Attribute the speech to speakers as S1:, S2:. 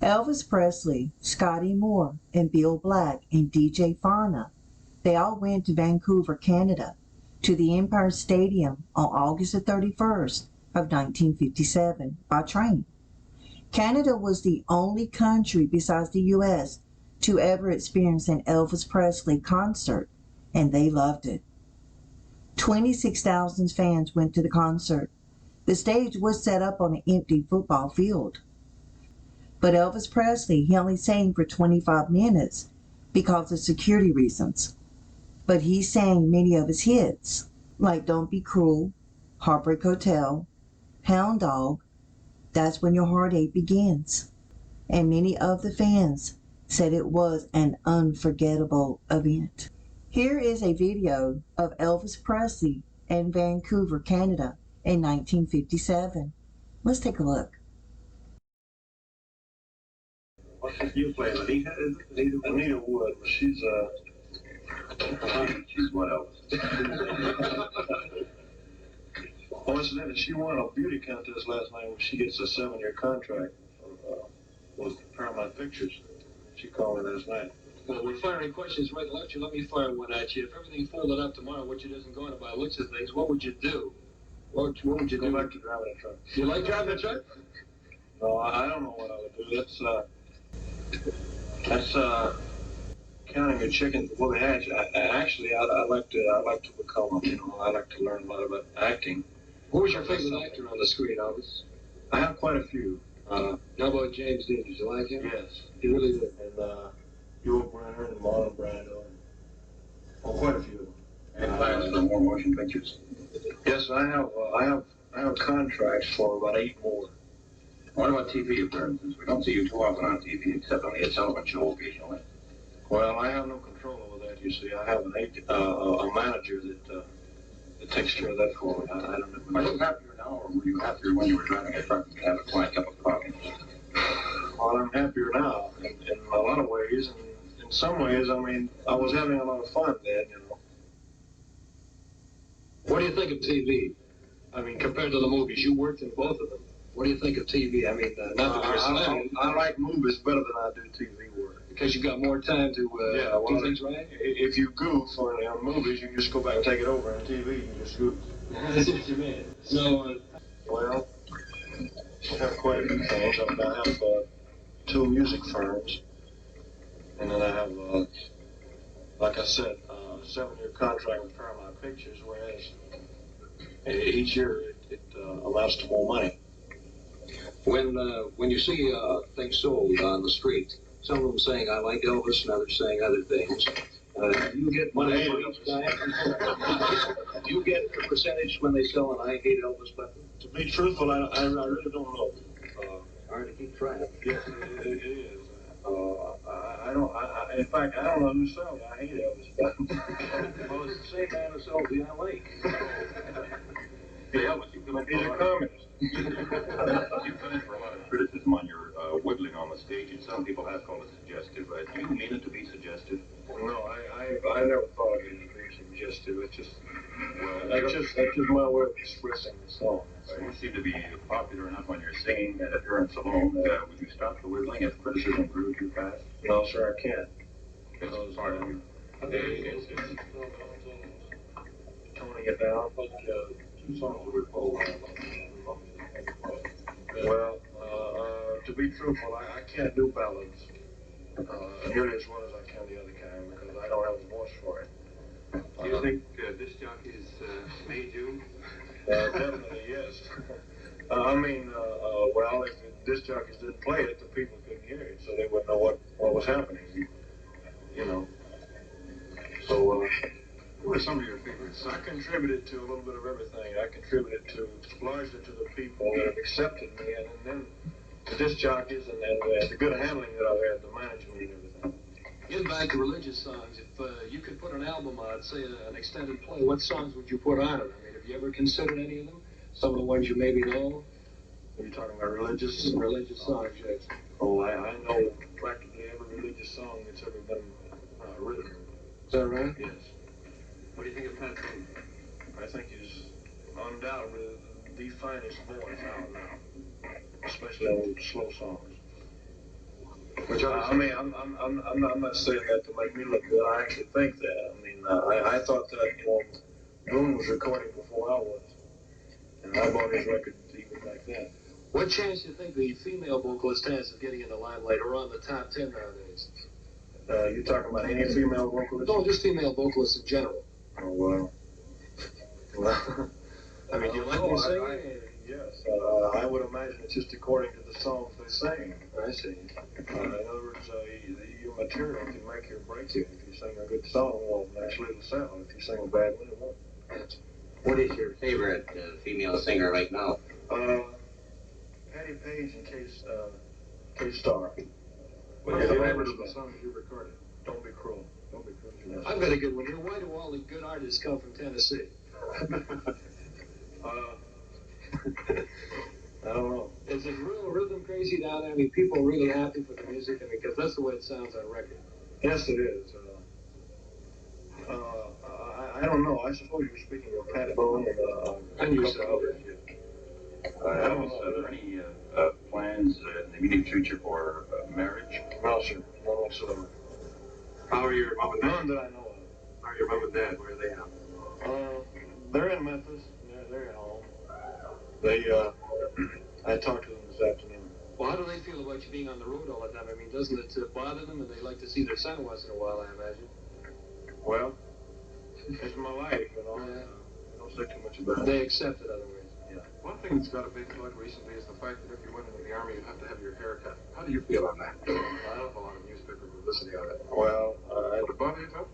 S1: Elvis Presley, Scotty Moore, and Bill Black and DJ Fauna, they all went to Vancouver, Canada, to the Empire Stadium on August the 31st of 1957 by train. Canada was the only country besides the U.S. to ever experience an Elvis Presley concert, and they loved it. 26,000 fans went to the concert. The stage was set up on an empty football field. But Elvis Presley, he only sang for 25 minutes because of security reasons. But he sang many of his hits, like Don't Be Cruel, Heartbreak Hotel, Hound Dog, That's When Your Heartache Begins. And many of the fans said it was an unforgettable event. Here is a video of Elvis Presley in Vancouver, Canada in 1957. Let's take a look.
S2: You play Anita? Anita Wood. She's what else? Oh, isn't it? She won a beauty contest last night when she gets a 7-year contract with Paramount Pictures. She called me last night.
S3: Well, we're firing questions right and left. You let me fire one at you. If everything folded up tomorrow, which it isn't going to by looks of things, what would you do? What would you
S2: Go
S3: do?
S2: back to driving a truck.
S3: You like driving a truck?
S2: No, I don't know what I would do. That's counting your chickens before they hatch. I like to become, I like to learn a lot about acting.
S3: Who was your favorite actor on the screen, Elvis?
S2: I have quite a few.
S3: How about James Dean? Did you like him?
S2: Yes.
S3: You really did.
S2: And Yul Brynner and Marlon Brando. Quite a few of them.
S4: And plans for more motion pictures?
S2: Yes, I have contracts for about 8 more.
S4: What about TV appearances? We don't see you too often on TV, except on the Ed Sullivan Show occasionally.
S2: Well, I have no control over that, you see. I have a manager that takes care of that for me. I don't know.
S4: Are you happier now, or were you happier when you were driving a truck and have a quiet cup of coffee?
S2: Well, I'm happier now in a lot of ways, and in some ways, I mean, I was having a lot of fun then,
S3: What do you think of TV? I mean, compared to the movies, you worked in both of them. What do you think of TV? I mean, not that you're saying.
S2: I like movies better than I do TV work.
S3: Because you got more time to do things right?
S2: If you goof on movies, you just go back and take it over. On TV, you just goof.
S3: That's what you mean. So,
S2: well, I have quite a few things. I have 2 music firms, and then I have, like I said, a 7-year contract with Paramount Pictures, whereas each year it amounts to more money.
S3: When you see things sold on the street, some of them saying, I like Elvis, and others saying other things, do you get money for each guy? Do you get a percentage when they sell an I Hate Elvis button?
S2: To be truthful, I really don't know.
S3: Hard to keep track.
S2: Yes, it is. In fact, I don't know who sells I Hate Elvis buttons.
S3: Well, it's the same man who sells the I Like.
S4: Hey, Elvis, you've come in
S2: He's a communist.
S4: You've come in for a lot of criticism on your whittling on the stage, and some people have called it suggestive. Do you mean it to be suggestive?
S2: No, I never thought of it as being suggestive. It's just, that's just my way of expressing the song.
S4: You seem to be popular enough on your singing and appearance alone. Would you stop the whittling if criticism grew too fast?
S2: No, sir, I can't.
S4: It's part of you.
S2: Toning it down. Well, to be truthful, I can't do ballads nearly as well as I can the other kind because I don't have the voice for it.
S4: Do you think disc jockeys made you?
S2: Definitely, yes. I mean, well, if the disc jockeys didn't play it, the people couldn't hear it, so they wouldn't know what was happening. So,
S4: who are some of your favorites?
S2: I contributed to a little bit of everything. I contributed largely to the people that have accepted me, and then the disc jockeys and the good handling that I've had, the management and everything.
S3: Getting back to religious songs, if you could put an album on, say an extended play, what songs would you put on it? I mean, have you ever considered any of them? Some of the ones you maybe know?
S2: Are you talking about religious
S3: songs, yes.
S2: Oh, I know practically every religious song that's ever been written.
S3: Is that right?
S2: Yes.
S3: What do you think of Pat Boone?
S2: I think he's undoubtedly the finest voice out now, especially on slow songs. I mean, I'm not saying that to make me look good. I actually think that. I mean, I thought that, you know, Boone was recording before I was. And I bought his record even back then.
S3: What chance do you think the female vocalist has of getting in the limelight or on the top 10 nowadays?
S2: You talking about any female vocalist?
S3: No, just female vocalists in general.
S2: Oh, well.
S3: I mean, do you like them singing?
S2: Yes. I would imagine it's just according to the songs they sing.
S3: I see.
S2: In other words, your material can make you or break you. If you sing a good song, well, naturally it'll sell. If you sing a bad one, it won't.
S5: What is your favorite female singer right now?
S2: Patty Page and K-Star.
S3: What is the favorite of the songs you recorded?
S2: Don't Be Cruel. Don't Be Cruel.
S3: I've got a good one here. Why do all the good artists come from Tennessee?
S2: I don't know.
S3: Is it real rhythm crazy down there? I mean, people are really happy with the music, I mean, because that's the way it sounds on record.
S2: Yes, it is. I don't know. I suppose you're speaking of Pat Boone
S3: And you said others.
S4: Elvis, are there any plans in the immediate future for marriage?
S2: No, sir. None whatsoever.
S3: How are your mom and dad?
S2: None that I know of.
S3: How are your mom and dad? Where are they at?
S2: They're in Memphis. They're at home. I talked to them this afternoon.
S3: Well, how do they feel about you being on the road all the time? I mean, doesn't it bother them? And they like to see their son once in a while, I imagine.
S2: Well, it's my life, you know.
S3: Yeah.
S2: Don't say too much about it.
S3: They accept it, other ways.
S2: Yeah.
S6: One thing that's got a big plug recently is the fact that if you went into the Army, you'd have to have your hair cut. How do you feel on that? I don't have a lot of newspaper publicity on it.
S2: Well,
S6: Would it bother you, Tom?